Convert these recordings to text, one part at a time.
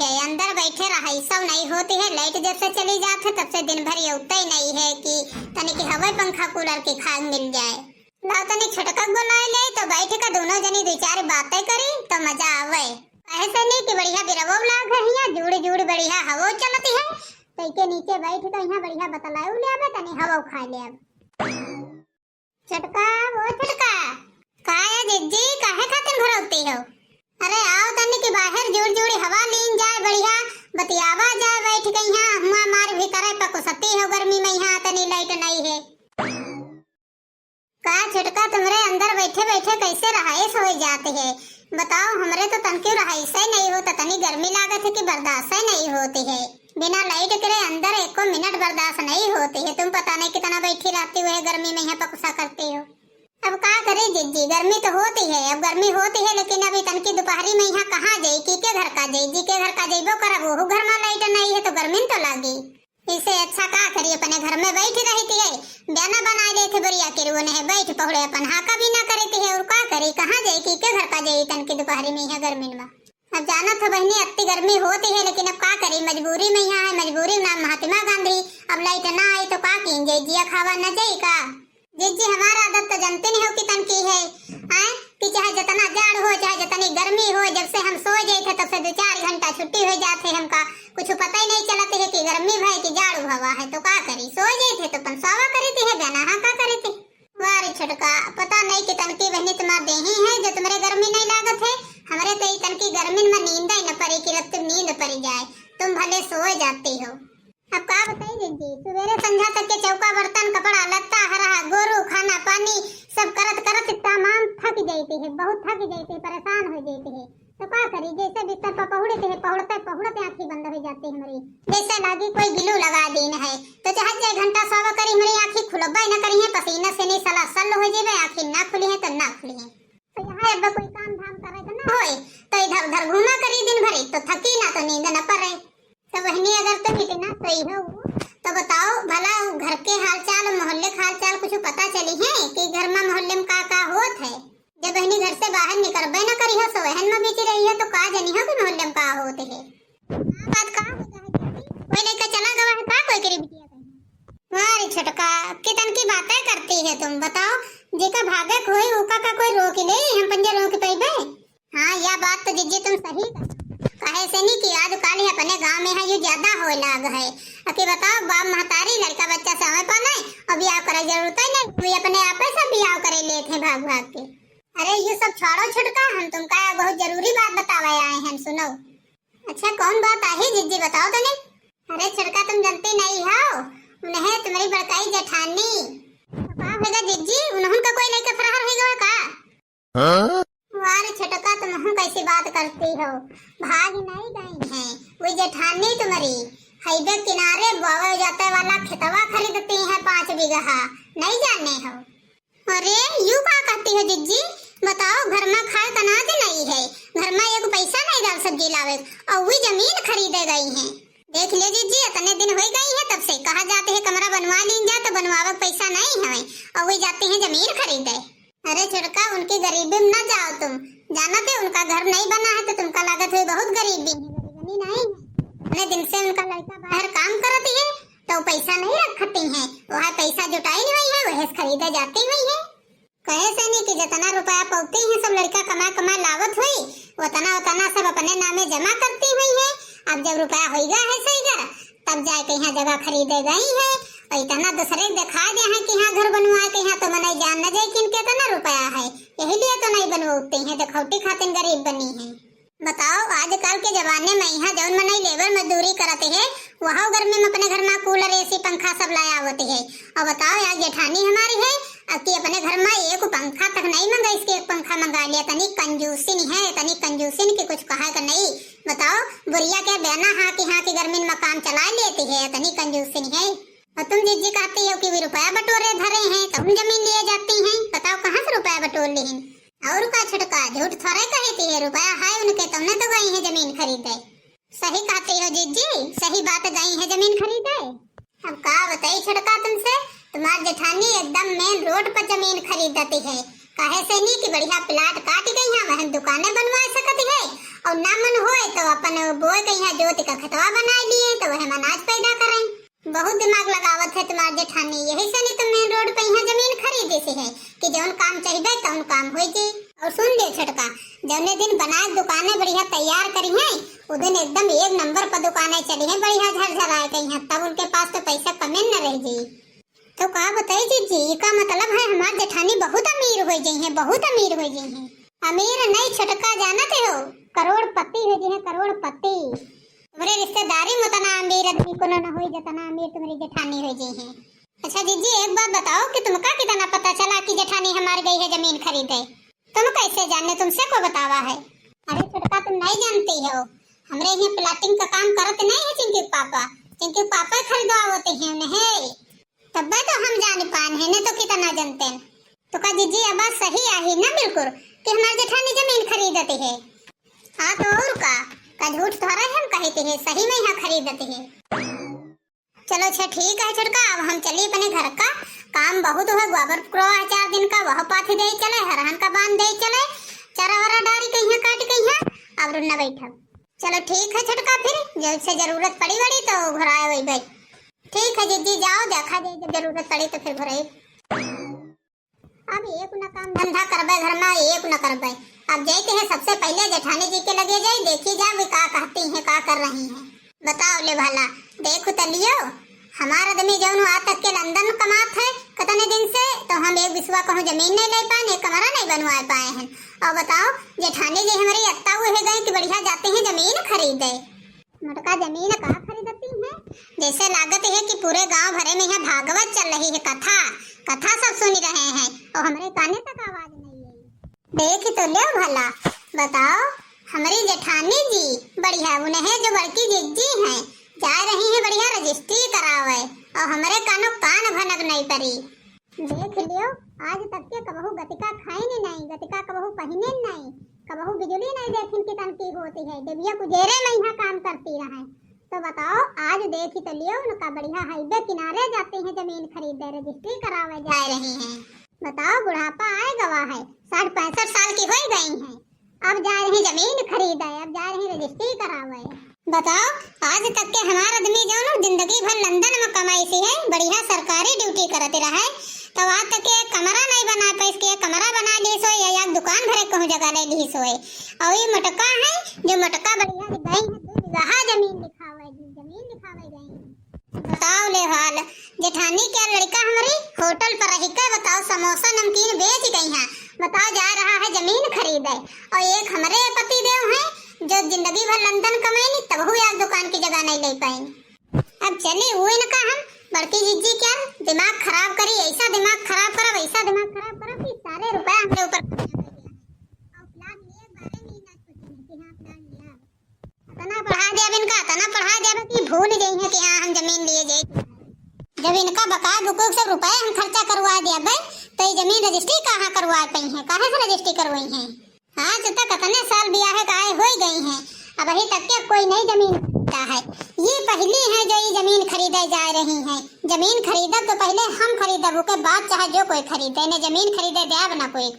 है, अंदर बैठे रहा सब नहीं होती है। लाइट जब से चली जाते तब से दिन भर ये उठता ही नहीं है कि तनी की हवा पंखा कूलर की खाद मिल जाए। लाओ तनी छटका बुलाए ले तो बैठ कर दोनों जनी दो चार बातें करी तो मजा आवे। ऐसे नहीं कि बढ़िया बिरवो लाग है, जुड़ जुड़ बढ़िया हवा चलती है तो के नीचे बैठ कर यहाँ बढ़िया बतलाऊ ले आवे, तनी हवा खा ले। छटका वो छटका का है जिज्जी, काहे खातिर घर होती हो? अरे आओ तनी के बाहर जोड़ जोड़ी हवा लीन जाए, बढ़िया बतियावा जाए बैठ के। यहाँ हुआ मार भी करे पको सती हो गर्मी में, यहाँ तनी लाइट नहीं है। का छटका तुमरे अंदर बैठे बैठे कैसे रहाइश हो जाते है बताओ? हमरे तो तनके रहाइश ही नहीं होता, तनी गर्मी लागत है कि बर्दाश्त ही नहीं होती है। बिना लाइट करे अंदर एक मिनट बर्दाश्त नहीं होती है। तुम पता नहीं कितना बैठी रहती हो गर्मी में, यहाँ पकुसा करती हो। अब क्या करे जिज्जी, गर्मी तो होती है, अब गर्मी होती है लेकिन अभी तनकी दोपहरी में यहाँ कहाँ जाई, की के घर का जाई, जी के घर का जाइबो करब, वो घर में लाइट नहीं है तो गर्मी तो लागी। इससे अच्छा क्या करिए अपने घर में बैठी रहती है, बयाना बना देते बढ़िया के रुआ नहीं बैठ पहुड़े अपन हाका भी ना करती है। और क्या करी, कहाँ जाई, की के घर का जाई तनकी दोपहरी में यहाँ गर्मी में। अब जाना तो बहनी अति गर्मी होती है लेकिन अब क्या करी, मजबूरी में यहाँ है, मजबूरी नाम महात्मा गांधी। अब लाइट ना आई तो क्या की जाई, जिया खावा न जाई का? जिज्जी हमारा आदत तो जानते नहीं हो कि तनकी है कि चाहे जितना जाड़ हो चाहे जितनी गर्मी हो, जब से हम सो जाए थे तब से 2-4 घंटा छुट्टी हो जाते हमका, कुछ पता ही नहीं चलते है कि गर्मी भाई कि जाड़ हवा है। तो क्या करी, सो जाए थे तो पंसावा करी थी है गाना हाँ का करे थे। वारी छटका पता नहीं कि तनकी बहनी तुम्हारे देही है जो तुम्हारे गर्मी नहीं लागत है। हमारे तो तनकी गर्मी में नींद ही न पड़ी कि रत नींद पड़ जाए, तुम भले सो जाती हो। अब क्या बताइए जिज्जी, सवेरे संध्या तक के चौका बर्तन कपड़ा लत्ता हरा गोरू खाना पानी सब करत करत तमाम थक जाती है, बहुत थक जाती है, परेशान हो जाती है। तो क्या करी, जैसे बिस्तर पर पहुड़ते है पहुड़ते पहुड़ते आँखें बंद हो जाती है हमारी, जैसे लागी कोई गिलू लगा दिन है। तो चाहे 1 घंटा सोवा करी हमारी आँखें खुलबा न करी है, पसीना से नहीं सला सल हो जाए, आँखें ना खुली है तो ना खुली है। तो यहाँ अब कोई काम धाम करे तो ना होए तो इधर उधर घूमा करी दिन भरी तो थकी ना तो नींद न पड़े। तो बहनी अगर तुम इतना सही हो तो बताओ भला घर के हालचाल मोहल्ले के हालचाल कुछ पता चली है कि घर में मोहल्ले में का होत है? जब बहनी घर से बाहर निकलबे न करी हो सो वहन में बीच रही है तो का जानी हो कि मोहल्ले में का होते है। बात का कोई लेकर चला गवा है का कोई करी बिटिया कहीं? मारी छटका कितन की बातें करती है तुम, बताओ जेका भागे कोई ओका का कोई रोक ले, हम पंजे रोक पैबे? हाँ यह बात तो जिज्जी तुम सही कहे से नहीं कि आज काल अपने गांव में है ये ज्यादा हो लाग है। अके बताओ बाप महतारी लड़का बच्चा समय पाले और ब्याह करे जरूरत ही नहीं, वे अपने आप से ब्याह करे लेते भाग भाग के। अरे ये सब छोड़ो छुटका, हम तुमका बहुत जरूरी बात बतावे आए हैं, सुनो। अच्छा कौन बात आई जिज्जी बताओ तो नहीं? अरे छुटका तुम जानती नहीं हो, उन्हें तुम्हारी बड़काई जेठानी होगा जिज्जी, उन्होंने कोई लेकर फरार हो गया का? वारे छटका तुम कैसी बात करती हो, भाग नहीं गई हैं, वो जेठानी तुम्हारी हाईवे किनारे बोवे जाते वाला खेतवा खरीदती है 5 बीघा, नहीं जाने हो? अरे यू क्या कहती हो जिज्जी, बताओ घर में खाए अनाज नहीं है, घर में एक पैसा नहीं दाल सब्जी लावे और वो जमीन खरीदे गई है। देख ले जिज्जी इतने दिन हो गई है तब से कहा जाते है कमरा बनवा लीन जा तो बनवावे पैसा नहीं है और वो जाती है जमीन खरीदे। अरे छुड़का उनकी गरीबी में न जाओ, तुम जानते उनका घर नहीं बना है तो तुमका लागत है बहुत गरीबी है, गरीबी नहीं है। अपने दिन से उनका लड़का बाहर काम करती है तो पैसा नहीं रखती है, वह पैसा जुटाई नहीं है वह खरीदे जाती हुई है। कहे से नहीं कि जितना रुपया पाती है सब लड़का कमा कमा लावत हुई उतना उतना सब अपने नामे जमा करती हुई है। अब जब रुपया होगा है सही घर तब जाके यहाँ जगह खरीदे गई है और इतना दूसरे दिखा दे है कि यहाँ घर बनवाए के यहाँ तो मनाई जान न जाए कि इनके इतना रुपया है, यही लिए तो नहीं बनवाते हैं, दिखौटी खातिर गरीब बनी है। बताओ आजकल के जमाने में यहाँ जौन मनाई लेबर मजदूरी करते है वहाँ गर्मी में अपने घर में कूलर एसी पंखा सब लाया होते है। और बताओ यार जेठानी हमारी है कि अपने घर में एक पंखा तक नहीं मंगा, इसके एक पंखा मंगा लिया, तनी कंजूसिन है, तनी कंजूसिन की कुछ कहा कर नहीं। बताओ बुढ़िया के बहना हाँ की गर्मी में काम चला लेती है, तनी कंजूसिन है। और तुम जिज्जी कहती हो कि भी रुपया बटोरे धरे हैं तो हम जमीन लिए जाती हैं, बताओ कहाँ से रुपया बटोर ली हैं? और का छुटका झूठ थोड़े कहती है, रुपया है उनके तुमने तो गई है जमीन खरीदे। सही कहती हो जिज्जी, सही बात गई है जमीन खरीदे। अब का बताई छुटका तुमसे, तुम्हारी जेठानी एकदम मेन रोड पर जमीन खरीदती है, कहे से नहीं कि बढ़िया प्लाट काट गई है वह दुकानें बनवा सकती है और ना मन होए तो अपन बोए कहीं जोत का खतवा बना लिए तो वह अनाज पैदा करें। बहुत दिमाग लगावत है तुम्हार जेठानी, यही से नहीं तो मेन रोड पे यहाँ जमीन खरीदे से है कि जौन काम चाहिए तौन काम हो जाए। और सुन ले छोटका, जौने दिन बनाए दुकानें बढ़िया तैयार करी है उस दिन एकदम एक नंबर पर दुकानें चली है बढ़िया झरझराए कहीं, तब उनके पास तो पैसा कमे न रह जी। तो का बताई जी, का मतलब है हमार जेठानी बहुत अमीर हो गई है, बहुत अमीर हो गई है। अमीर नहीं छोटका, जानते हो करोड़पति हो गई है, करोड़पति। तुम्हारे रिश्तेदारी में उतना अमीर आदमी को न हो जितना अमीर तुम्हारी जेठानी हो गई है। अच्छा जीजी एक बात बताओ कि तुमका कितना पता चला कि जेठानी हमार गई है जमीन खरीदे? तुम कैसे जाने, तुमसे को बतावा है? अरे छोटका तुम नहीं जानती हो, हमरे यहाँ प्लाटिंग का काम करते नहीं है चिंकी पापा खरीदवा होते हैं उन्हें, तब तो हम जान पान है न तो कितना जानते हैं। तो का जीजी अब बात सही आई ना बिल्कुल कि हमारी जेठानी जमीन खरीदती है? हाँ तो और का झूठ थोड़ा हम कहते हैं, सही में यहाँ खरीदते हैं। चलो अच्छा ठीक है छोटका, अब हम चलिए अपने घर का काम बहुत है, गोबर क्रो 4 दिन का वह पाथी दे चले, हरहन का बांध दे चले, चारा वारा डारी कहीं काट कहीं अब रुन्ना बैठा। चलो ठीक है छोटका, फिर जब से जरूरत पड़ी बड़ी तो घुराए वही भाई। ठीक है जीजी जाओ, देखा जाए जब जरूरत पड़ी तो फिर घुराए। अब एक न काम धंधा करबे घर में, एक न करबे। अब जाते हैं सबसे पहले जेठानी जी के लगे जाए, देखी जा वे का कहती हैं, का कर रही हैं। बताओ ले भला, देखो तलियो हमारा आदमी जौन आ तक के लंदन कमात है कितने दिन से, तो हम एक बिस्वा कहूँ जमीन नहीं ले पाए, एक कमरा नहीं बनवा पाए हैं। और बताओ जेठानी जी हमारी अत्ता हुए गए कि बढ़िया जाते हैं जमीन खरीदे। मटका जमीन कहाँ खरीदती है? जैसे लागत है कि पूरे गांव भरे में यहाँ भागवत चल रही है, कथा सब सुन रहे हैं और हमारे काने तक आवाज नहीं है। देख तो ले भला, बताओ हमारी जेठानी जी बढ़िया उन्हें जो बड़की जिज्जी हैं जा रही है बढ़िया रजिस्ट्री करावे और हमारे कानों कान भनक नहीं पड़ी। देख लियो आज तक के कबहू गतिका खाई नहीं, गतिका कबहू पहिने नहीं, कबहू बिजली नहीं देखिन की तनकी होती है, देविया कुजेरे में यहाँ काम करती रहे। तो बताओ आज देख तो लियो उनका बढ़िया हाईवे किनारे जाते हैं जमीन खरीदे, रजिस्ट्री करावे जा रही हैं। बताओ बुढ़ापा आए गवा है, 60-65 साल की हो गई हैं, अब जा रही जमीन खरीदे, अब जा रही रजिस्ट्री करावे। बताओ आज तक के हमारा आदमी जो जिंदगी भर लंदन में कमाई सी है, बढ़िया सरकारी ड्यूटी करते रहे, तो आज तक एक कमरा नहीं बना पाए, इसके कमरा बना ली सो या दुकान भरे कहूँ जगह ले ली सोए। और ये मटका है जो मटका बढ़िया गई है 2 बीघा जमीन लिखावे गई। बताओ ले हाल, जेठानी क्या लड़का हमारी होटल पर रही के बताओ समोसा नमकीन बेच गई है, बताओ जा रहा है जमीन खरीदे। और एक हमारे पति देव है जो जिंदगी भर लंदन कमाई तब हुई आज दुकान की जगह नहीं ले पाई। अब चली वो इनका हम बड़की जिज्जी क्या दिमाग खराब करी, ऐसा दिमाग खराब करा वैसा दिमाग खराब करा कि सारे रुपए हमारे ऊपर खर्च कर दिया। और प्लान लिए बारे में ना सोचने कि हां प्लान लिया, तना पढ़ा दिया इनका, तना पढ़ा दिया कि भूल गई है कि हां हम जमीन लिए जाए। जब इनका बकाया बुकुक सब रुपए हम खर्चा करवा दिया भाई, तो ये जमीन रजिस्ट्री कहां करवा पाई है, कहां से रजिस्ट्री करवाई है? आज तक कितने साल ब्याह है काहे हो गई हैं, अब अभी तक के कोई नई जमीन खरीदा है। ये पहली है जो ये जमीन खरीदे जा रही हैं। जमीन खरीदा तो पहले हम खरीदब, उसके बाद चाहे जो कोई खरीदे, ने जमीन खरीदे देब ना कोई।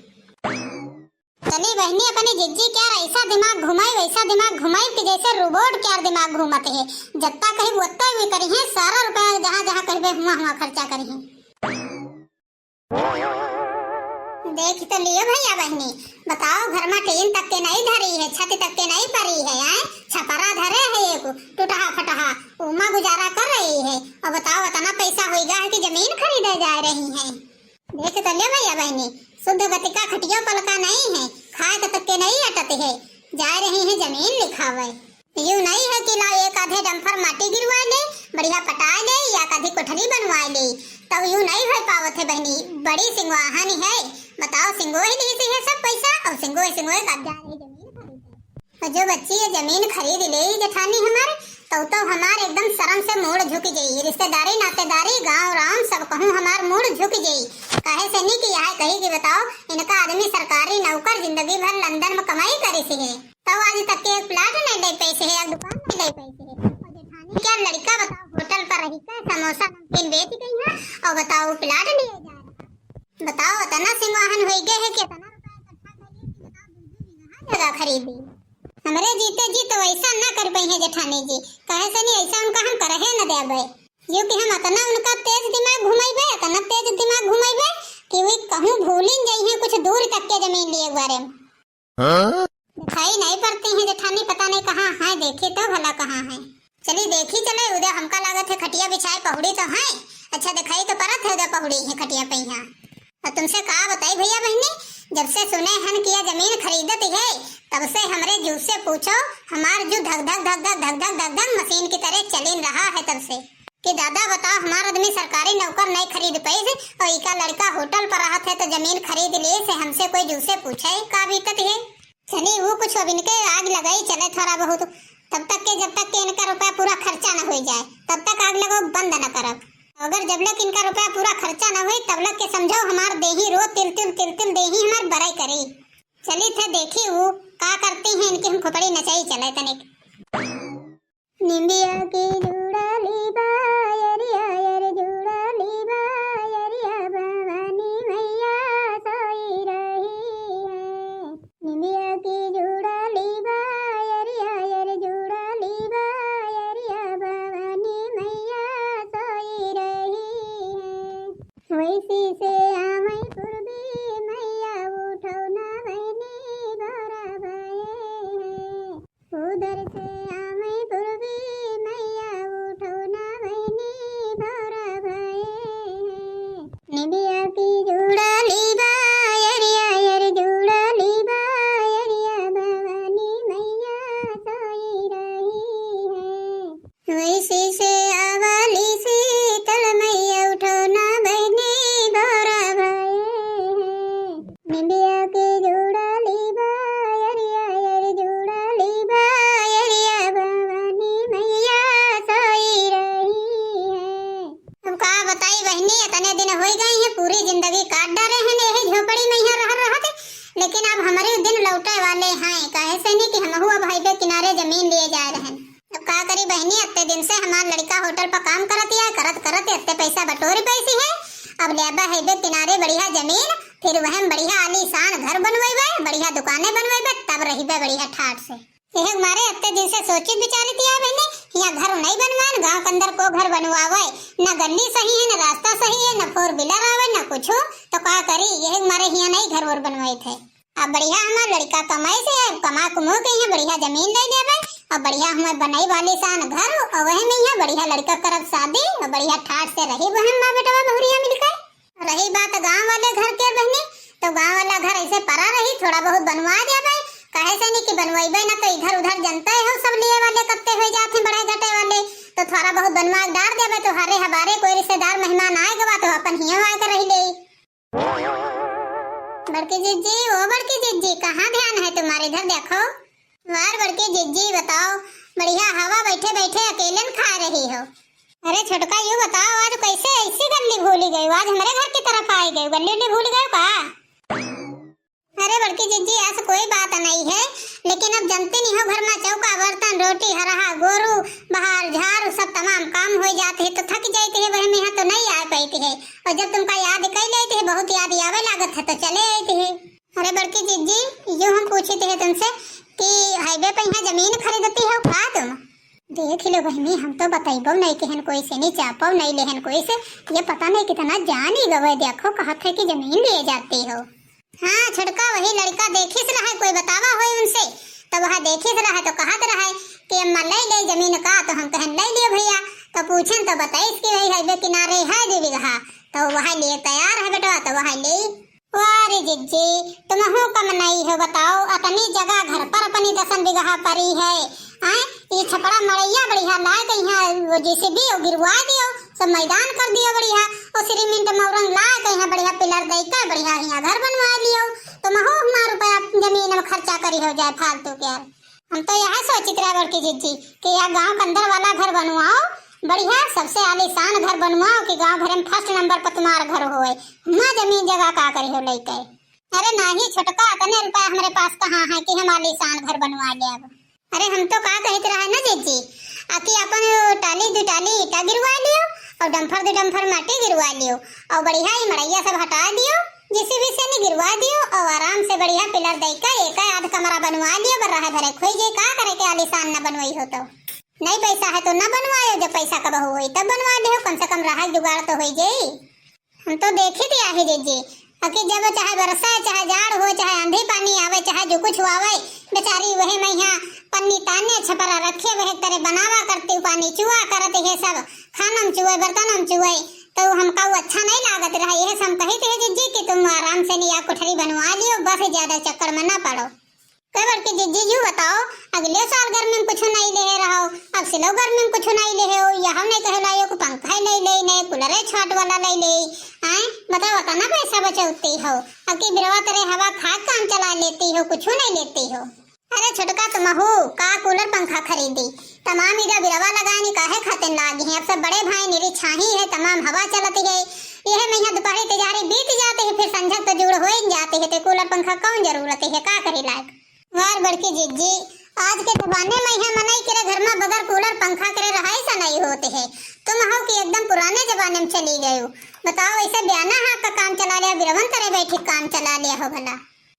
चली बहनी अपनी जिज्जी क्या ऐसा दिमाग घुमाई वैसा दिमाग घुमाई कि जैसे रोबोट क्या दिमाग घुमाते है, जत्ता कहीं वत्ता भी करी है, सारा रुपया जहाँ जहाँ कहबे वहाँ खर्चा करी है। देख तो लियो भैया बहनी, बताओ घर में टीन तक के नहीं धरी है, छत तक के नहीं परी है, छपरा धरे है एक टूटहा फटहा, उमा गुजारा कर रही है। और बताओ इतना पैसा होगा है कि जमीन खरीदे जा रही है। देख तो ले भैया बहनी, शुद्ध गतिका खटियो पलका नहीं है, खाए तक के नहीं अटते है, जा रही है जमीन लिखावे। यूं नहीं है कि ला एक आधे डंपर माटी गिरवा ले, बढ़िया पटा ले या आधी कोठरी बनवा ले, तब यूं नहीं हो पावत है बहनी, बड़ी सिंगवाहन है। बताओ सिंगोई ली है सब पैसा और सिंगोई कब्जा रही जमीन खरीदे। और जो बच्ची ये जमीन खरीद ले जेठानी हमारे, तो हमार एकदम शर्म से मुड़ झुक जाई, रिश्तेदारी नातेदारी गांव राम सब कहूँ हमार मुड़ झुक जाई। कहे से नहीं कि यहाँ कही कि बताओ इनका आदमी सरकारी नौकर जिंदगी भर लंदन में कमाई करे से है, तो आज तक के एक प्लाट नहीं ले पैसे है, एक दुकान नहीं ले पैसे है। और जेठानी क्या लड़का बताओ होटल पर रही का समोसा नमकीन बेच गई है और बताओ प्लाट लिए जा रहा। बताओ इतना सिंगवाहन हो गए है कि इतना रुपया इकट्ठा कर लिए कि बताओ 2 बीघा जगह खरीदी। हमरे जीते जी तो ऐसा ना कर पाई है जेठानी जी, कहे से नहीं ऐसा उनका हम करहे न देबे। यो कि हम अतना उनका तेज दिमाग घुमाइबे, अतना तेज दिमाग घुमाइबे कि वे कहूं भूलिन जाई है कुछ दूर तक के जमीन लिए बारे में। दिखाई नहीं पड़ती है जेठानी, पता नहीं कहाँ है, देखी तो भला कहाँ है। चली देखी चले, उधर हमका लागत है खटिया बिछाए पहुड़ी तो है, अच्छा दिखाई तो परत है उधर पहुड़ी है खटिया पे यहाँ। और तुमसे कहा बताई भैया बहनी, जब से सुने हन कि यह जमीन खरीदत है तब से हमरे जू से पूछो हमार जो धक धक धक धक धक धक धक धक मशीन की तरह चलिन रहा है तब से कि दादा बताओ हमारा आदमी सरकारी नौकर नहीं खरीद पाए और इका लड़का होटल पर रहा थे तो जमीन खरीद लिए से हमसे कोई जू से पूछे का बीतत है। चली वो कुछ अब इनके आग लगाई चले थोड़ा बहुत, तब तक के जब तक के इनका रुपया पूरा खर्चा न हो जाए तब तक आग लगाओ बंद न करब। अगर जब तक इनका रुपया पूरा खर्चा न हुई तब तक के समझो हमार देही रो तिल तिल देही हमार बड़ाई करी। चली थे देखी वो का करती हैं इनकी, हम खोपड़ी नचाई चले तनिक। निंबिया की जुड़ाली बायरिया यर जुड़ाली बायरिया भवानी मैया सोई रही है। निंबिया की जुड़ाली बायरिया यर जुड़ाली बायरिया भवानी मैया सोई रही है। वैसी से आमई पूर्वी मैया उठो ना बहनी भरा भये है। उधर से आमई पूर्वी मैया उठो ना बहनी भरा भये है। निबिया की जुड़ाली बायरिया यर जुड़ाली बायरिया भवानी मैया सोई रही है। वैसी से आवाली शीतल मैया उठो ना बहनी भरा भये है। निबिया की जुड़ाली बायरिया यर जुड़ाली बायरिया भवानी मैया सोई रही है। अब का बताई बहनी, इतने दिन हो गए हैं पूरी जिंदगी काट डाले हैं यही झोपड़ी में यहाँ रह रहा थे, लेकिन अब हमारे दिन लौटे वाले हैं। कहे से नहीं कि हम हुआ भाई पे किनारे जमीन लिए जा रहे हैं। अब का करी बहनी, इतने दिन से हमारा लड़का होटल पर काम करती है, करत करत इतने पैसा बटोरी पैसी है। अब लेबा है बे किनारे बढ़िया जमीन, फिर वह बढ़िया आलीशान घर बनवाइबे, बढ़िया दुकानें बनवाइबे, तब रहीबे बढ़िया ठाट से। यह हमारे इतने दिन से सोची विचारी थी बहनी, यहाँ घर नहीं बनवान, गांव के अंदर को घर बनवावे, न गली सही है न रास्ता सही है न 4 व्हीलर आवे न कुछ, तो का करी यह हमारे यहाँ नहीं घर और बनवाए थे। अब बढ़िया हमारा लड़का कमाई से कमा कुमो के यहाँ बढ़िया जमीन ले लेबे और बढ़िया हमारे बनाई वाली शान घर, और वह में यहाँ बढ़िया लड़का करब शादी और बढ़िया ठाट से रही बहन माँ बेटा बहुरिया मिलकर। रही बात गांव वाले घर के बहनी, तो गांव वाला घर ऐसे परा रही, थोड़ा बहुत बनवा देबे। कहे से नहीं कि बनवाइबे ना तो इधर उधर जनता है सब लिए वाले कत्ते हो जाते हैं बड़े घटे वाले, तो थोड़ा बहुत बनवा डाल देबे तो हरे हमारे कोई रिश्तेदार मेहमान आएगा तो अपन हिया आकर रही ले। बड़की जिज्जी, ओ बड़की जिज्जी, कहाँ ध्यान है तुम्हारे, इधर देखो। वार बड़की जिज्जी बताओ, बढ़िया हवा बैठे बैठे अकेले खा रही हो। अरे छोटका यू बताओ आज कैसे ऐसी गल्ली भूली गई, आज हमारे घर की तरफ आई गई, गल्ली भूल गए का? अरे बड़की जिज्जी ऐसा कोई बात नहीं है, लेकिन अब जानते नहीं हो घर में चौका बर्तन रोटी हरहा गोरू बाहर झाड़ू सब तमाम काम हो जाते हैं तो थक जाते हैं, वह में यहाँ तो नहीं आ पाती है, और जब तुमका याद कर लेते हैं बहुत याद आवे लागत है तो चले आते हैं। अरे बड़की जिज्जी जो हम पूछे थे तुमसे कि हाईवे पे यहाँ जमीन खरीदती हो का तुम? देख लो बहनी, हम तो बताइबो नहीं कि कोई से नहीं चापो नहीं लेहन कोई से, ये पता नहीं कितना जान ही गवे, देखो कहा थे कि जमीन ले जाती हो। हाँ छड़का वही लड़का देखिस रहा है, कोई बतावा हो उनसे, तो वह देखिस रहा है तो कहत रहा है कि अम्मा ले जमीन का, तो हम कहन ले लियो भैया, तो पूछन तो बताइस कि वही हाईवे किनारे है 2 बीघा, तो वह लिए तैयार है बेटा, तो वह ले। वारे जिज्जी तुम हो कम नहीं हो, बताओ अपनी जगह घर पर अपनी 10 बीघा परी है, ये छपड़ा मड़ैया बढ़िया लाए के यहाँ जेसीबी और गिरवा दियो, सब मैदान कर दियो बढ़िया, और सीमेंट मौरंग लाए के यहाँ बढ़िया पिलर दे के बढ़िया यहाँ घर बनवा लियो, तो महो हमारा रुपया जमीन में खर्चा करी हो जाए फालतू के। हम तो यह सोचित रहे बड़की जिज्जी कि यह गांव के अंदर वाला घर बनवाओ, बढ़िया सबसे आलीशान घर बनवाओ कि गांव भर में फर्स्ट नंबर पर तुम्हारा घर होए, माँ जमीन जगह का करी हो लेके। अरे नहीं छोटका, इतने रुपया हमारे पास कहाँ है कि हम आलीशान घर बनवा ले। अब अरे हम तो का कहते रहे ना जिज्जी आकि अपन टाली 2 टाली ईटा गिरवा लियो और डंफर 2 डंफर माटी गिरवा लियो और बढ़िया ही मड़ैया सब हटा दियो, जेसीबी से नहीं गिरवा दियो और आराम से बढ़िया पिलर देकर एक आध कमरा बनवा लियो। बर रहा भरे खोई जे का करे के आलिशान न बनवाई हो तो नहीं पैसा है तो न बनवायो, जब पैसा कब होई तब बनवा दे, कम से कम रहा जुगाड़ तो होई जाई। हम तो देखी दिया है जीजी कि जब चाहे बरसा चाहे जाड़ हो चाहे आंधी पानी आवे चाहे जो कुछ आवे बेचारी वही मैया पन्नी ताने छपरा रखे वह करे बनावा करती पानी चुआ करते है सब खानम चुए बर्तनम चुए तो हमका वो अच्छा नहीं लागत रहा। यह सब कही थे जीजी कि तुम आराम से नहीं कोठरी बनवा लियो, बस ज्यादा चक्कर में ना पड़ो। कई बार के जीजी यू बताओ अगले साल गर्मी में कुछ नहीं ले रहो, अब सिलो गर्मी में कुछ नहीं ले हो, यहाँ नहीं कह लायो को पंखा नहीं ले नहीं कूलर छाट वाला नहीं ले आए बताओ तना पैसा बचाती हो। अब की बिरवा तेरे हवा खा काम चला लेती हो, कुछ नहीं लेती हो। अरे छुटका तुम हो का कूलर पंखा खरीदी तमाम इधर बिरवा लगाने काहे खातिर लागी है। अब सब बड़े भाई निरी छाही है, तमाम हवा चलती है, यह महीना दोपहरी तैयारी बीत जाते है, फिर संझा तो जुड़ हो ही जाते है, तो कूलर पंखा कौन जरूरत है का करी लायक। वार बड़की जीजी आज के जमाने में यहाँ मनाई करे घर में बगैर कूलर पंखा करे रहाई सा नहीं होते है। तुम हो कि एकदम पुराने जमाने में चली गए हो। बताओ ऐसे बयाना हाथ का काम चला लिया, बिरवन करे बैठी काम चला लिया हो भला।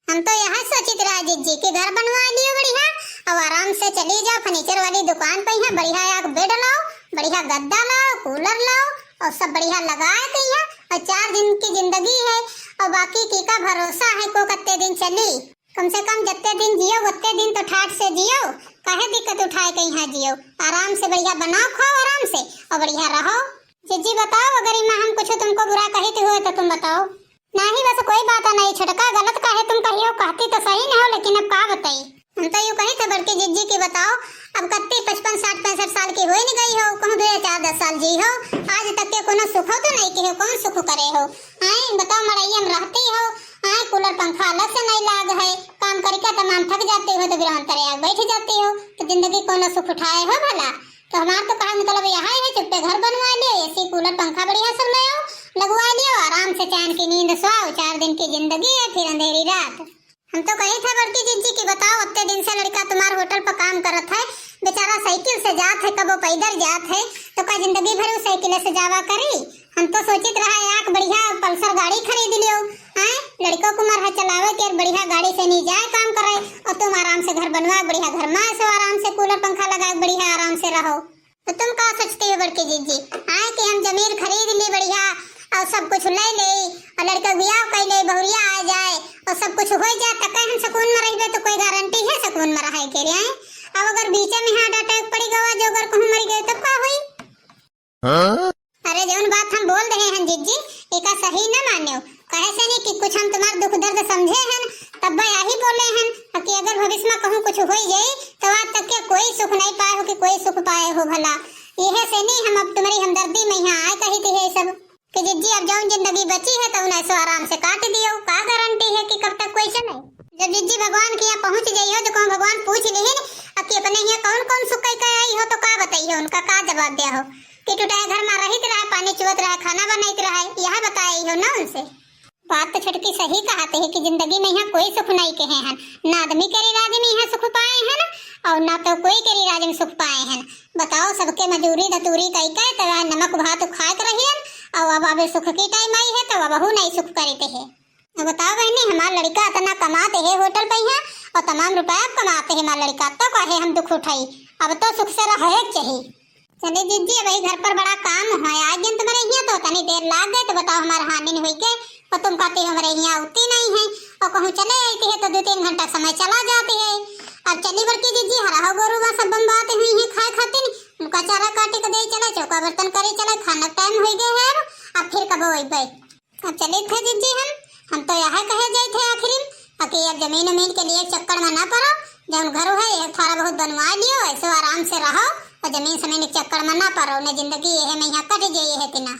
हम तो यहाँ सोचित रहा जीजी कि घर बनवा लियो बढ़िया और आराम से चली जाओ फर्नीचर वाली दुकान पे, यहाँ बढ़िया एक बेड लाओ, बढ़िया गद्दा लाओ, कूलर लाओ और सब बढ़िया लगाए के यहाँ, और 4 दिन की जिंदगी है और बाकी की का भरोसा है को कितने दिन चली। कम से कम जितने दिन जियो उतने दिन तो ठाट से जियो, काहे दिक्कत उठाए के यहाँ जियो, आराम से बढ़िया बनाओ खाओ आराम से और बढ़िया रहो। जीजी बताओ अगर इमा हम कुछ तुमको बुरा कहते हुए तो तुम बताओ। नहीं बस कोई बात नहीं छटका गलत काहे तुम कहियो, कहती तो सही न हो लेकिन अब का बताई। हम तो यूँ कही थे बड़की जीजी की बताओ अब कत्ती 55 60 65 साल की हो नहीं गई हो, कहूँ 2 4 10 साल जी हो, आज तक के कोनो सुख हो तो नहीं के हो, कौन सुख करे हो। आई बताओ मड़ैया में रहती हो, आई कूलर पंखा अलग से नहीं लाग है, काम करके तमाम थक जाते हो तो बिरान तरह आग बैठ जाते हो, तो जिंदगी कोनो सुख उठाए हो भला। तो हमारा तो कहा मतलब यहाँ है चुप्पे घर बनवा लियो, एसी कूलर पंखा बढ़िया सब ले आओ लगवा लियो, आराम से चैन की नींद सोओ, 4 दिन की जिंदगी है फिर अंधेरी रात। हम तो कही था बड़की जीजी की बताओ उतने दिन से लड़का तुम्हारे होटल पर काम करत है, बेचारा साइकिल से जात है कबो पैदल जात है, तो का जिंदगी भर साइकिल से जावा करी। हम तो सोचित रहा एक बढ़िया पल्सर गाड़ी खरीद लियो, हैं लड़कों को मरहा चलावे के बढ़िया गाड़ी से नहीं जाए काम करे और तुम आराम से घर बनवा बढ़िया घर में ऐसे आराम से कूलर पंखा लगा बढ़िया आराम से रहो। तो तुम क्या सोचती हो बड़की जीजी आए कि हम जमीन खरीद ली बढ़िया और सब कुछ ले ले और लड़का ब्याह कर ले बहुरिया आ जाए और सब कुछ हो जाए तक हम सुकून में रहिबे, तो कोई गारंटी है सुकून में रहे के लिए। अब अगर बीच में हार्ट अटैक पड़ी गवा जो अगर कहूं मर गए तब का हुई। अरे जौन बात हम बोल रहे हैं जीजी एका सही न मानियो, कहे से नहीं कि कुछ हम तुम्हारा दुख दर्द समझे हैं तब यही बोले हैं कि अगर भविष्य में कहूं कुछ हो जाए तो आज तक के कोई सुख नहीं पाए हो कि कोई सुख पाए हो भला। यह से नहीं हम अब तुम्हारी हमदर्दी में यहाँ आए कही थी सब कि जीजी अब जौन जिंदगी बची है तो उन्हें सो आराम से काट दियो, का गारंटी है कि कब तक कोई चले। जब जीजी भगवान के यहाँ पहुँच गई हो तो कौन भगवान पूछ ली अब कि अपने यहाँ कौन कौन सुख कई आई हो तो का बताइए, उनका का जवाब दिया हो कि टूटाए घर में रहित रहे, पानी चुवत रहे, खाना बनाइत रहे, यह बताई हो ना उनसे। बात तो छटकी सही कहते है कि जिंदगी में यहाँ कोई सुख नहीं कहे हैं, ना आदमी के राज में यहाँ सुख पाए हैं और ना तो कोई के राज में सुख पाए हैं। बताओ सबके मजूरी धतूरी कई कहे तो नमक भात खाए कर रही और अब अभी सुख की टाइम आई है तो अब बहू नहीं सुख करते है। बताओ बहनी हमारा लड़का इतना कमाते है होटल पे यहाँ और तमाम रुपया कमाते है हमारा लड़का, तो कहे हम दुख उठाई, अब तो सुख से रहे चाहिए। चले जीजी वही घर पर बड़ा काम है आज दिन तुम्हारे यहाँ तो तनी देर लाग गए, तो बताओ हमारा हानि नहीं हुई के और तुम कहते हमारे यहाँ उठती नहीं है और कहूँ चले आती है तो 2-3 घंटा समय चला जाती है। अब चली बड़की जीजी हरा गोरू बा सब बम्बाते हुई है खाए खातिर उनका चारा काटे के दे चले चौका बर्तन करे चले खाना टाइम हो गए है अब फिर कब हो। अब चले थे जीजी हम तो यह कहे जाए थे आखिर कि अब जमीन उमीन के लिए चक्कर में ना पड़ो, जब घर है थोड़ा बहुत बनवा लियो ऐसे आराम से रहो और जमीन जमीन के चक्कर में ना पड़ो, उन्हें जिंदगी ये में यहाँ कट जाइए है तिना।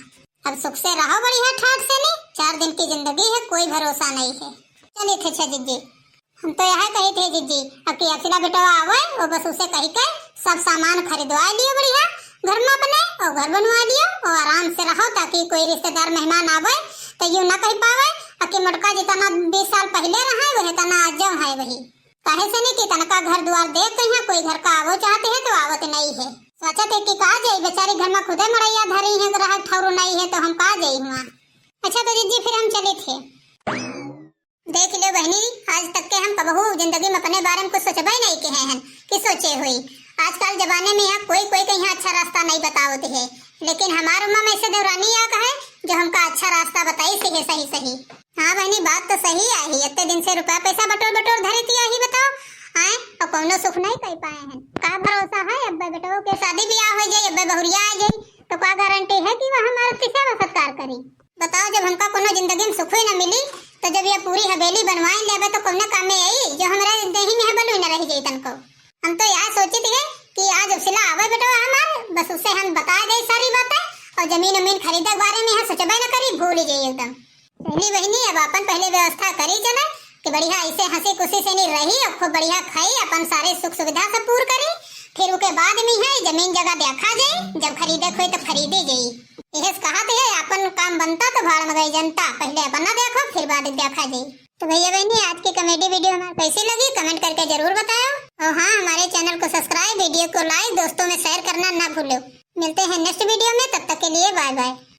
अब सुख से रहो बढ़िया ठाट से नहीं, 4 दिन की जिंदगी है कोई भरोसा नहीं है। चलिए थे अच्छा जीजी हम तो यह कही थे जीजी अब कि अखिला बेटा आवे और बस उसे कही के सब सामान खरीदवा लियो बढ़िया घर में अपने और घर बनवा लियो और आराम से रहो ताकि कोई रिश्तेदार मेहमान आवे तो यूँ ना कह पावे कि मुटका जितना 20 साल पहले रहा है वही तना आज जाओ है वही काहे से नहीं कि तनका घर द्वार देख के यहाँ कोई घर का आवो चाहते है तो आवत नहीं है। सोचा थे कि कहा जाए बेचारी घर में खुदे मड़ैया धरी है ग्राहक ठौरू नहीं है तो हम कहा जाए हुआ। अच्छा तो जीजी फिर हम चले थे देख लो बहनी, आज तक के हम कबहू जिंदगी में अपने बारे में कुछ सोचबे नहीं के हैं कि सोचे हुई। आजकल जमाने में यहाँ कोई कोई कहीं अच्छा रास्ता नहीं बतावत है, लेकिन हमारे उम्मा में से देवरानी आ है जो हमका अच्छा रास्ता बताई से है सही सही। हाँ बहनी, बात तो सही आई। इतने दिन से रुपया पैसा बटोर बटोर धरे थी, यही बताओ आए और कौनो सुख नहीं कर पाए हैं। का भरोसा है अब्बे बेटो के शादी ब्याह हो जाए, अब्बे बहुरिया आ जाए तो क्या गारंटी है कि वह हमारा किसे सत्कार करी। बताओ, जब हमका कोनो जिंदगी में सुख ही न मिली तो जब ये पूरी हवेली बनवाए लेबे तो कौन काम में आई जो हमारे देही में बलू न रह जाए तनको। हम तो यह सोची थी कि आज उसिला आवे बेटो हमारे, बस उससे हम बता दे सारी बातें और जमीन अमीन खरीदे के बारे में यहाँ सोचबे न करी, भूल ही जाइए एकदम। पहली बहनी अब अपन पहले व्यवस्था करी चले कि बढ़िया ऐसे हंसी खुशी से नहीं रही और खूब बढ़िया खाई, अपन सारे सुख सुविधा से पूर करी, फिर उसके बाद में है जमीन जगह देखा जाए, जब खरीदे खोई तो खरीदे जाई। यह कहा है अपन काम बनता तो भाड़ में गई जनता, पहले अपन ना देखो फिर बाद देखा जाए। तो भैया बहनी, आज की कॉमेडी वीडियो हमारी कैसी लगी कमेंट करके जरूर बताओ, और हाँ हमारे चैनल को सब्सक्राइब, वीडियो को लाइक, दोस्तों में शेयर करना ना भूलो। मिलते हैं नेक्स्ट वीडियो में, तब तक के लिए बाय बाय।